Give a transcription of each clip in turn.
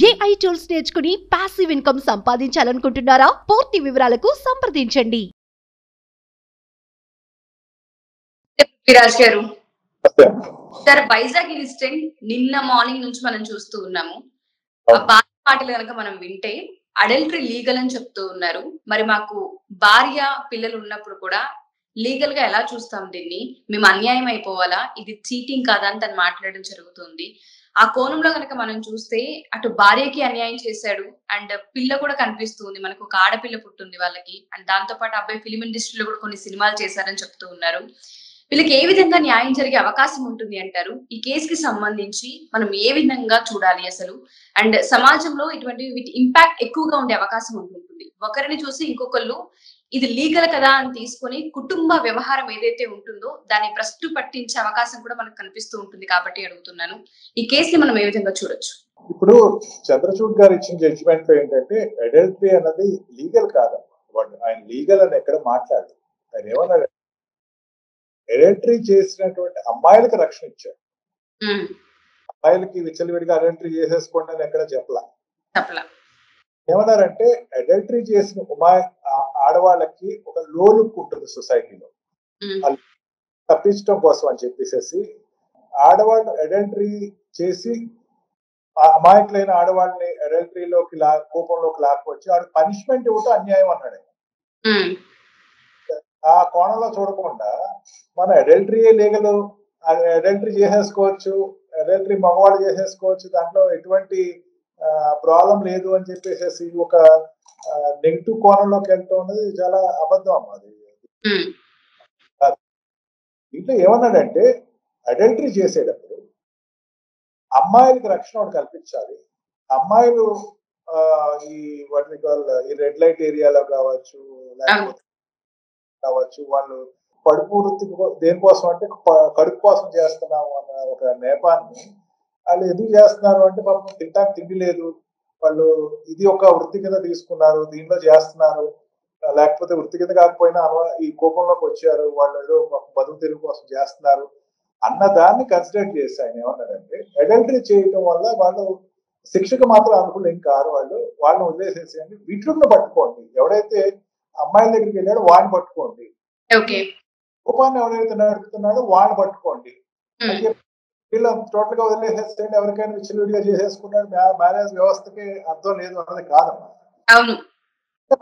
AI tools నేర్చుకుని passive income సంపాదించాలనుకుంటున్నారా? పూర్తి వివరాలకు సంప్రదించండి. విరాజ్ గారు సార్, వైజాగ్ ఇన్సిడెంట్ నిన్న మార్నింగ్ నుంచి మనం చూస్తూ ఉన్నాము. ఆ మాటలు కనుక మనం వింటే అడల్టరీ లీగల్ అని చెప్తూ ఉన్నారు. మరి మాకు భార్య పిల్లలు ఉన్నప్పుడు కూడా లీగల్ గా ఎలా చూస్తాం దీన్ని? మేము అన్యాయం అయిపోవాలా? ఇది చీటింగ్ కాదా అని తను మాట్లాడడం జరుగుతుంది. ఆ కోణంలో కనుక మనం చూస్తే అటు భార్యకి అన్యాయం చేశాడు అండ్ పిల్ల కూడా కనిపిస్తుంది. మనకు ఒక ఆడపిల్ల పుట్టింది వాళ్ళకి. అండ్ దాంతో పాటు అబ్బాయి ఫిలిం ఇండస్ట్రీలో కూడా కొన్ని సినిమాలు చేశారని చెప్తూ ఉన్నారు. వీళ్ళకి ఏ విధంగా న్యాయం జరిగే అవకాశం ఉంటుంది అంటారు? ఈ కేసుకి సంబంధించి మనం ఏ విధంగా చూడాలి అసలు? అండ్ సమాజంలో ఇటువంటి వీటి ఇంపాక్ట్ ఎక్కువగా ఉండే అవకాశం ఉంటుంది. ఒకరిని చూసి ఇంకొకళ్ళు ఇది లీగల్ కదా అని తీసుకొని కుటుంబ వ్యవహారం ఏదైతే ఉంటుందో దాన్ని భ్రష్టు పట్టించే అవకాశం కూడా మనకు కనిపిస్తూ ఉంటుంది. కాబట్టి అడుగుతున్నాను, ఈ కేసుని మనం ఏ విధంగా చూడొచ్చు? ఇప్పుడు చంద్రచూడ్ గారు ఇచ్చిన జడ్జిమెంట్ ఏంటంటే అడల్టరీ అన్నది లీగల్ కాదమ్మా. ఆయన లీగల్ అని ఎక్కడ మాట్లాడదు. ఆయన ఏమన్నా అడల్టరీ చేసినటువంటి అమ్మాయిలకు రక్షణ ఇచ్చారు. అమ్మాయిలకి విచ్చలవిడిగా అడల్టరీ చేసేసుకోండి అని ఎక్కడ చెప్పలా. ఏమన్నారంటే అడల్టరీ చేసిన ఆడవాళ్ళకి ఒక లో లుక్ ఉంటుంది సొసైటీలో, తప్పించడం కోసం అని చెప్పేసి ఆడవాళ్ళు అడల్టరీ చేసి అమాయకులైన ఆడవాళ్ళని అడల్టరీలోకి కోపంలోకి లాక్కొచ్చి ఆడు పనిష్మెంట్ ఇవ్వటం అన్యాయం అన్నాడు. ఆ కోణంలో చూడకుండా మన అడల్టరీ లీగల్, అడల్టరీ చేసేసుకోవచ్చు, అడల్టరీ మగవాళ్ళు చేసేసుకోవచ్చు, దాంట్లో ఎటువంటి ప్రాబ్లం లేదు అని చెప్పేసి ఒక నెగిటివ్ కోణంలోకి వెళ్ళటం అనేది చాలా అబద్ధం అమ్మా. అది ఇంట్లో ఏమన్నాడంటే అడల్టరీ చేసేటప్పుడు అమ్మాయిలకు రక్షణ ఒకటి కల్పించాలి. అమ్మాయిలు ఈ వాటిని ఈ రెడ్ లైట్ ఏరియాలో కావచ్చు, లేకపోతే కావచ్చు, వాళ్ళు కడుపు వృత్తి దేనికోసం అంటే కడుపు కోసం చేస్తున్నాము అన్న ఒక నేపాన్ని వాళ్ళు ఎందుకు చేస్తున్నారు అంటే పాపం తింటానికి తిండి లేదు, వాళ్ళు ఇది ఒక వృత్తి కింద తీసుకున్నారు, దీనిలో చేస్తున్నారు, లేకపోతే వృత్తి కింద కాకపోయినా ఈ కోపంలోకి వచ్చారు, వాళ్ళు ఏదో బతుకు తెరుగు కోసం చేస్తున్నారు అన్నదాన్ని కన్సిడర్ చేసి ఆయన ఏమన్నాడంటే అడల్టరీ చేయటం వల్ల వాళ్ళు శిక్షకు మాత్రం అనుకూలం కారు, వాళ్ళని వదిలేసేసేయండి, వీటిని పట్టుకోండి, ఎవడైతే అమ్మాయిల దగ్గరికి వెళ్ళాడో వాడిని పట్టుకోండి, కోపాన్ని ఎవరైతే నడుపుతున్నాడో వాడిని పట్టుకోండి అని చెప్పి వీళ్ళు టోటల్ గా వదిలేసేసేయండి, ఎవరికైనా విచ్చలవిడిగా చేసేసుకున్నాడు, మ్యారేజ్ వ్యవస్థకి అర్థం లేదు అన్నది కాదమ్మా.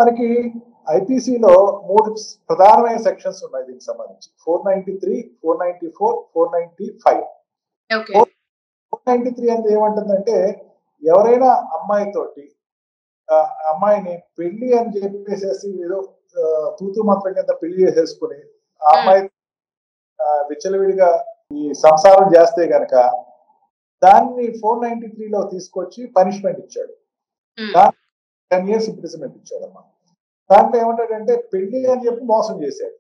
మనకి ఐపీసీలో 3 ప్రధానమైన సెక్షన్స్ ఉన్నాయి దీనికి సంబంధించి: 493, 494, 495. 493 అనేది ఏమంటుందంటే ఎవరైనా అమ్మాయితోటి అమ్మాయిని పెళ్లి అని చెప్పేసేసి ఏదో తూతు మంత్రం కింద పెళ్లి చేసేసుకుని ఆ అమ్మాయి విచ్చలవిడిగా ఈ సంసారం చేస్తే గనక దాన్ని 493లో తీసుకొచ్చి పనిష్మెంట్ ఇచ్చాడు. 10 years ఇంప్రిజన్మెంట్ ఇచ్చాడమ్మా. దాంట్లో ఏమంటాడంటే పెళ్లి అని చెప్పి మోసం చేశాడు,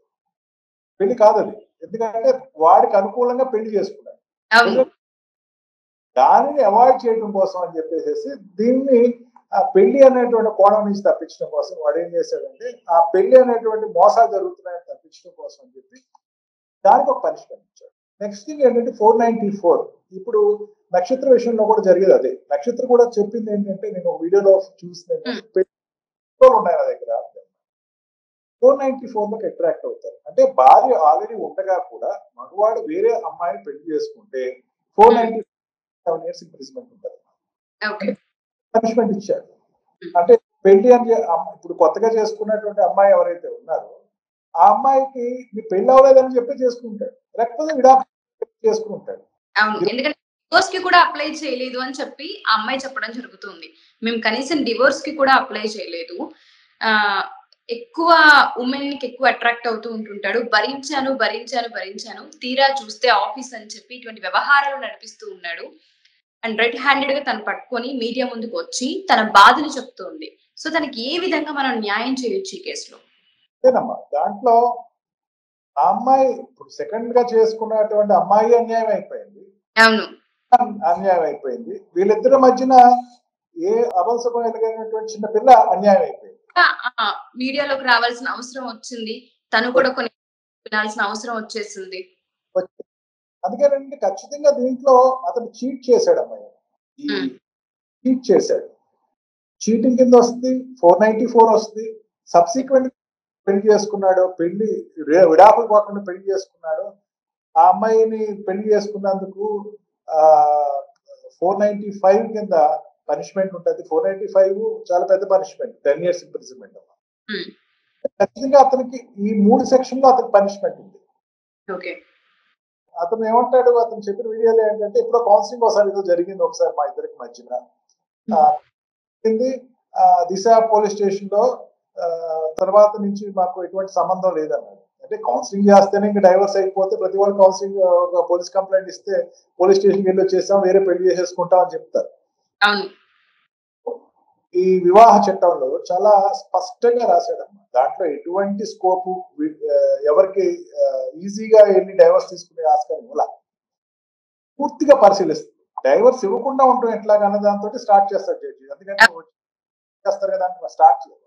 పెళ్లి కాదు అది, ఎందుకంటే వాడికి అనుకూలంగా పెళ్లి చేసుకున్నాడు. దానిని అవాయిడ్ చేయడం కోసం అని చెప్పేసి దీన్ని ఆ పెళ్లి అనేటువంటి కోణం నుంచి తప్పించడం కోసం వాడు ఏం చేశాడంటే ఆ పెళ్లి అనేటువంటి మోసాలు జరుగుతున్నాయని తప్పించడం కోసం అని చెప్పి దానికి ఒక పనిష్మెంట్ ఇచ్చాడు. నెక్స్ట్ థింగ్ ఏంటంటే 494, ఇప్పుడు నక్షత్ర విషయంలో కూడా జరిగేది అదే. నక్షత్ర కూడా చెప్పింది ఏంటంటే, నేను ఒక వీడియోలో చూసిన ఉన్నాయి నా దగ్గర, 494లోకి అట్రాక్ట్ అవుతారు. అంటే భార్య ఆల్రెడీ ఉండగా కూడా మగవాడు వేరే అమ్మాయిని పెళ్లి చేసుకుంటే 497 years ఇంప్రిజన్మెంట్ ఉంటుంది, పనిష్మెంట్ ఇచ్చాడు. అంటే పెళ్లి అని ఇప్పుడు కొత్తగా చేసుకున్నటువంటి అమ్మాయి ఎవరైతే ఉన్నారో ఆ అమ్మాయికి నీ పెళ్లి అవ్వలేదని చెప్పి చేసుకుంటాడు, లేకపోతే విడాకులు చేసుకుంటాడు. ఎందుకంటే డివోర్స్ కి కూడా అప్లై చేయలేదు అని చెప్పి ఆ అమ్మాయి చెప్పడం జరుగుతుంది. మేము కనీసం డివోర్స్ కి కూడా అప్లై చేయలేదు, ఎక్కువ ఉమెన్ కి ఎక్కువ అట్రాక్ట్ అవుతూ ఉంటుంటాడు, భరించాను, తీరా చూస్తే ఆఫీస్ అని చెప్పి ఇటువంటి వ్యవహారాలు నడిపిస్తూ ఉన్నాడు. అండ్ రెడ్ హ్యాండెడ్ గా తను పట్టుకొని మీడియా ముందుకు వచ్చి తన బాధను చెప్తుంది. సో తనకి ఏ విధంగా మనం న్యాయం చేయొచ్చు ఈ కేసులో? దాంట్లో ఆ అమ్మాయి ఇప్పుడు సెకండ్ గా చేసుకున్నటువంటి అమ్మాయి అన్యాయం అయిపోయింది. అవును, అన్యాయం అయిపోయింది. వీళ్ళిద్దరి మధ్యన ఏ అభంశకం ఎదిగినటువంటి చిన్న పిల్ల అన్యాయం అయిపోయింది. మీడియాలోకి రావాల్సిన అవసరం వచ్చింది, తను కూడా కొన్ని వినాల్సిన అవసరం వచ్చేసింది. అందుకేనంటే ఖచ్చితంగా దీంట్లో అతను చీట్ చేశాడు అమ్మాయి. చీట్ చేశాడు. చీటింగ్ కింద వస్తుంది, 494 వస్తుంది. సబ్సిక్వెంట్ పెళ్లి చేసుకున్నాడు, విడాకులు పోకుండా పెళ్లి చేసుకున్నాడు. ఆ అమ్మాయిని పెళ్లి చేసుకున్నందుకు 495 కింద పనిష్మెంట్ ఉంటుంది. 495 చాలా పెద్ద పనిష్మెంట్, 10 years ఇంప్రిజన్మెంట్. ఖచ్చితంగా అతనికి ఈ 3 సెక్షన్ లో అతనికి పనిష్మెంట్ ఉంది. అతను ఏమంటాడు, అతను చెప్పిన వీడియోలో ఏంటంటే, ఇప్పుడు కౌన్సిలింగ్ ఒకసారి ఏదో జరిగింది ఒకసారి మా ఇద్దరికి మధ్యన. దిశ పోలీస్ స్టేషన్ లో తర్వాత నుంచి మాకు ఎటువంటి సంబంధం లేదన్నాడు. అంటే కౌన్సిలింగ్ చేస్తేనే ఇంకా డైవర్స్ అయిపోతే ప్రతి వాళ్ళు కౌన్సిలింగ్ పోలీస్ కంప్లైంట్ ఇస్తే పోలీస్ స్టేషన్కి వెళ్ళి వచ్చేసాం, వేరే పెళ్లి చేసేసుకుంటాం అని చెప్తారు. ఈ వివాహ చట్టంలో చాలా స్పష్టంగా రాశాడమ్మా. దాంట్లో ఎటువంటి స్కోపు ఎవరికి ఈజీగా వెళ్ళి డైవర్స్ తీసుకునే ఆస్కారం ఇలా పూర్తిగా పరిశీలిస్తుంది. డైవర్స్ ఇవ్వకుండా ఉండటం ఎట్లాగన్న దాంతో స్టార్ట్ చేస్తాడు జడ్జి. ఎందుకంటే చేస్తారు కదా అంటే స్టార్ట్ చేయాలి.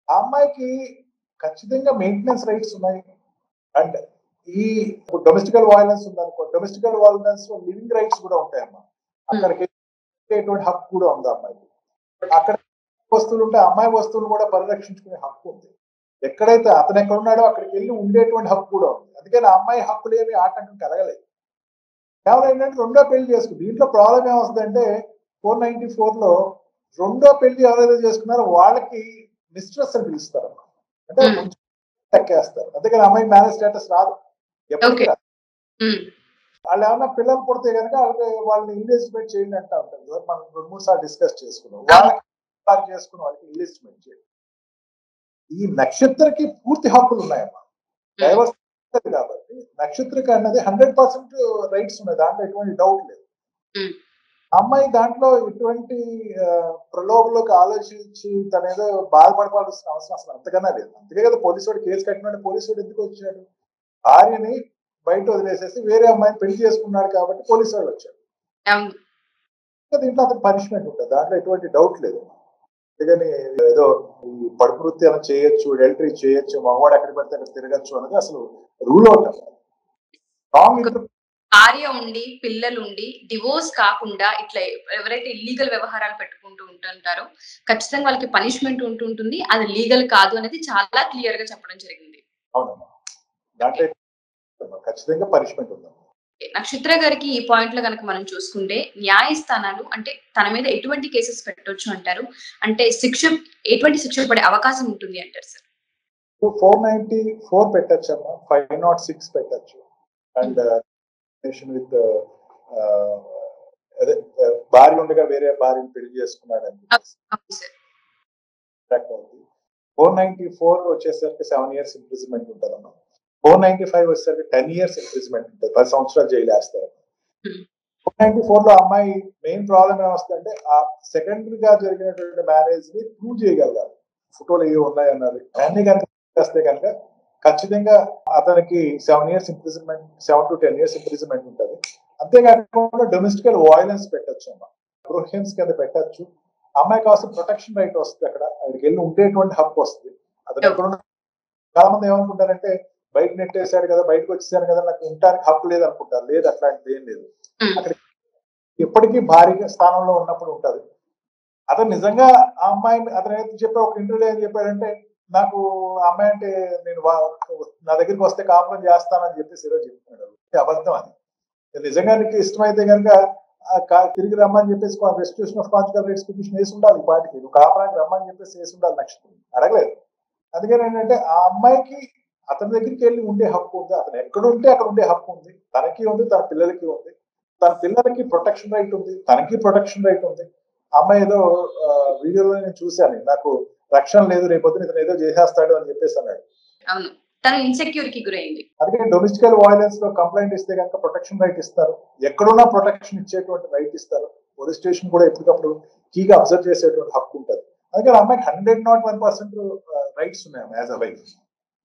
ఆ అమ్మాయికి ఖచ్చితంగా మెయింటెనెన్స్ రైట్స్ ఉన్నాయి. అండ్ ఈ డొమెస్టికల్ వైలెన్స్ ఉందనుకో, డొమెస్టికల్ వైలెన్స్ లో లివింగ్ రైట్స్ కూడా ఉంటాయమ్మా. అక్కడికి ఎటువంటి హక్కు కూడా ఉంది అమ్మాయికి. అక్కడ వస్తువులు ఉంటే అమ్మాయి వస్తువులు కూడా పరిరక్షించుకునే హక్కు ఉంది. ఎక్కడైతే అతను ఎక్కడున్నాడో అక్కడికి వెళ్ళి ఉండేటువంటి హక్కు కూడా ఉంది. అందుకని ఆ అమ్మాయి హక్కులు ఏమి ఆటంకం కలగలేదు. కేవలం ఏంటంటే రెండో పెళ్లి చేసుకుంది. దీంట్లో ప్రాబ్లం ఏమొస్తుందంటే 494 లో రెండో పెళ్లి ఎవరైతే చేసుకున్నారో వాళ్ళకి మిస్ట్రెస్ అని పిలుస్తారు. అంటే ఎక్కేస్తారు. అందుకని అమ్మాయి మ్యారేజ్ స్టేటస్ రాదు, ఎప్పటికీ రాదు. వాళ్ళు ఏమన్నా పిల్లలు పుడితే కనుక వాళ్ళని ఇన్వెస్ట్మెంట్ చేయండి అంటా ఉంటారు. మనం 2-3 సార్లు డిస్కస్ చేసుకున్నాం. వాళ్ళకి చేసుకున్న వాళ్ళకి ఇన్వెస్ట్మెంట్ చేయండి. ఈ నక్షత్రకి పూర్తి హక్కులు ఉన్నాయమ్మా. డైవర్స్ కాబట్టి నక్షత్రకి అన్నది 100% రైట్స్ ఉన్నాయి. దాంట్లో ఎటువంటి డౌట్ లేదు. అమ్మాయి దాంట్లో ఎటువంటి ప్రలోభంలోకి ఆలోచించి తనేదో బాధపడవలసిన అవసరం అసలు అంతకన్నా లేదు. అంతకే కదా పోలీసు వాడు కేసు కట్టినాడు. పోలీసు వాడు ఎందుకు వచ్చాడు? భార్యని బయట వదిలేసేసి వేరే అమ్మాయిని పెళ్లి చేసుకున్నాడు కాబట్టి పోలీసు వాడు వచ్చాడు. దీంట్లో అతను పనిష్మెంట్ ఉంటుంది. దాంట్లో ఎటువంటి డౌట్ లేదు. అందుకని ఏదో ఈ పడుపు వృత్తి ఏమైనా చేయొచ్చు, అడల్టరీ చేయొచ్చు, మగవాడు ఎక్కడ పడితే అక్కడ తిరగచ్చు అనేది అసలు రూల్ అవుట్. భార్య ఉండి పిల్లలు ఉండి డివోర్స్ కాకుండా ఇట్లా ఎవరైతే ఇల్లీగల్ వ్యవహారాలు పెట్టుకుంటూ ఉంటుంటారో ఖచ్చితంగా వాళ్ళకి పనిష్మెంట్ ఉంటుంటుంది. అది లీగల్ కాదు అనేది చాలా క్లియర్ గా చెప్పడం జరిగింది. అవునమ్మా, దాంట్లో ఖచ్చితంగా పనిష్మెంట్ ఉంది. నక్షత్ర గారికి ఈ పాయింట్ లో కనుక మనం చూసుకుంటే న్యాయస్థానాలు అంటే తన మీద ఎటువంటి కేసెస్ పెట్టొచ్చు అంటారు? అంటే ఎటువంటి శిక్ష పడే అవకాశం ఉంటుంది అంటారు సార్? 494 పెట్టచ్చు అమ్మా, 506 పెట్టచ్చు. అండ్ విత్ అదే భార్య ఉండగా వేరే భార్యను పెళ్లి చేసుకున్నాడు అని 494 వచ్చేసరికి 7 years ఇంప్రిజన్మెంట్ ఉంటుందమ్మా. 495 వచ్చేసరికి 10 years ఇంప్రిజన్మెంట్ ఉంటుంది, 10 సంవత్సరాలు జైలు వేస్తారు. 494 లో అమ్మాయి మెయిన్ ప్రాబ్లం ఏమొస్తుందంటే ఆ సెకండరీగా జరిగినటువంటి మ్యారేజ్ ని ప్రూవ్ చేయగలగాలి. ఫోటోలు ఏవి ఉన్నాయన్నది అన్ని కనుక చేస్తే కనుక ఖచ్చితంగా అతనికి 7 years imprisonment, 7 to 10 years imprisonment ఉంటుంది. అంతేకాకుండా డొమెస్టికల్ వైలెన్స్ పెట్టచ్చు అమ్మా, ప్రొహిబిషన్స్ కింద పెట్టచ్చు. అమ్మాయి కావాల్సిన ప్రొటెక్షన్ రైట్ వస్తుంది. అక్కడ అక్కడికి వెళ్ళి ఉండేటువంటి హక్కు వస్తుంది. అతను ఎక్కడున్న చాలా మంది ఏమనుకుంటారంటే బయట నెట్టేశాడు కదా, బయటకు వచ్చేసాను కదా, నాకు ఉండడానికి హక్కు లేదు అనుకుంటారు. లేదు, అట్లాంటిది ఏం లేదు. అక్కడ ఎప్పటికీ భారీ స్థానంలో ఉన్నప్పుడు ఉంటది. అతను నిజంగా ఆ అమ్మాయిని అతను ఏదైతే చెప్పా ఒక ఇంటర్వ్యూలో ఏం చెప్పాడంటే, నాకు అమ్మాయి అంటే నేను నా దగ్గరికి వస్తే కాపురం చేస్తానని చెప్పేసి ఈరోజు చెప్తున్నాడు. అబద్ధం అది. నిజంగా నీకు ఇష్టమైతే కనుక తిరిగి రమ్మని చెప్పేసి restitution of conjugal rights petition వేసి ఉండాలి. ఈ పార్టీకి నువ్వు కాపురానికి రమ్మని చెప్పేసి వేసి ఉండాలి. నక్షత్రం అడగలేదు. అందుకని ఏంటంటే ఆ అమ్మాయికి అతని దగ్గరికి వెళ్ళి ఉండే హక్కు ఉంది. అతను ఎక్కడ ఉంటే అక్కడ ఉండే హక్కు ఉంది. తనకి ఉంది, తన పిల్లలకి ఉంది. తన పిల్లలకి ప్రొటెక్షన్ రైట్ ఉంది, తనకి ప్రొటెక్షన్ రైట్ ఉంది. అమ్మాయి ఏదో వీడియోలో నేను చూశాను, నాకు రక్షణ లేదు, రేపొద్దున ఇతను ఏదో చేసేస్తాడు అని చెప్పేసి అన్నాడు. అందుకే డొమెస్టికల్ వైలెన్స్ లో కంప్లైంట్ ఇస్తే కనుక ప్రొటెక్షన్ రైట్ ఇస్తారు. ఎక్కడున్నా ప్రొటెక్షన్ ఇచ్చేటువంటి రైట్ ఇస్తారు. పోలీస్ స్టేషన్ కూడా ఎప్పటికప్పుడు కీగా అబ్జర్వ్ చేసేటువంటి హక్కు ఉంటుంది. అందుకని అమ్మాయికి 101% రైట్స్ ఉన్నాయి as a wife.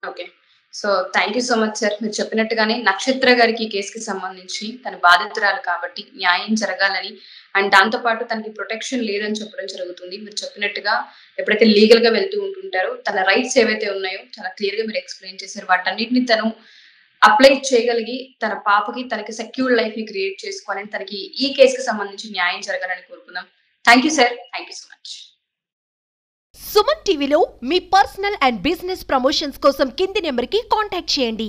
Okay, so thank you so much sir. మీరు చెప్పినట్టుగానే నక్షత్ర గారికి ఈ కేసుకి సంబంధించి తన బాధితురాలు కాబట్టి న్యాయం జరగాలని అండ్ దాంతో పాటు తనకి ప్రొటెక్షన్ లేదని చెప్పడం జరుగుతుంది. మీరు చెప్పినట్టుగా ఎప్పుడైతే లీగల్ గా వెళ్తూ ఉంటుంటారో తన రైట్స్ ఏవైతే ఉన్నాయో చాలా క్లియర్ గా మీరు ఎక్స్ప్లెయిన్ చేశారు. వాటన్నిటిని తను అప్లై చేయగలిగి తన పాపకి తనకి సెక్యూర్ లైఫ్ ని క్రియేట్ చేసుకోవాలని, తనకి ఈ కేసుకి సంబంధించి న్యాయం జరగాలని కోరుకుందాం. Thank you sir, thank you so much. Suman టీవీలో మీ పర్సనల్ అండ్ బిజినెస్ ప్రమోషన్స్ కోసం కింది నెంబర్కి కాంటాక్ట్ చేయండి.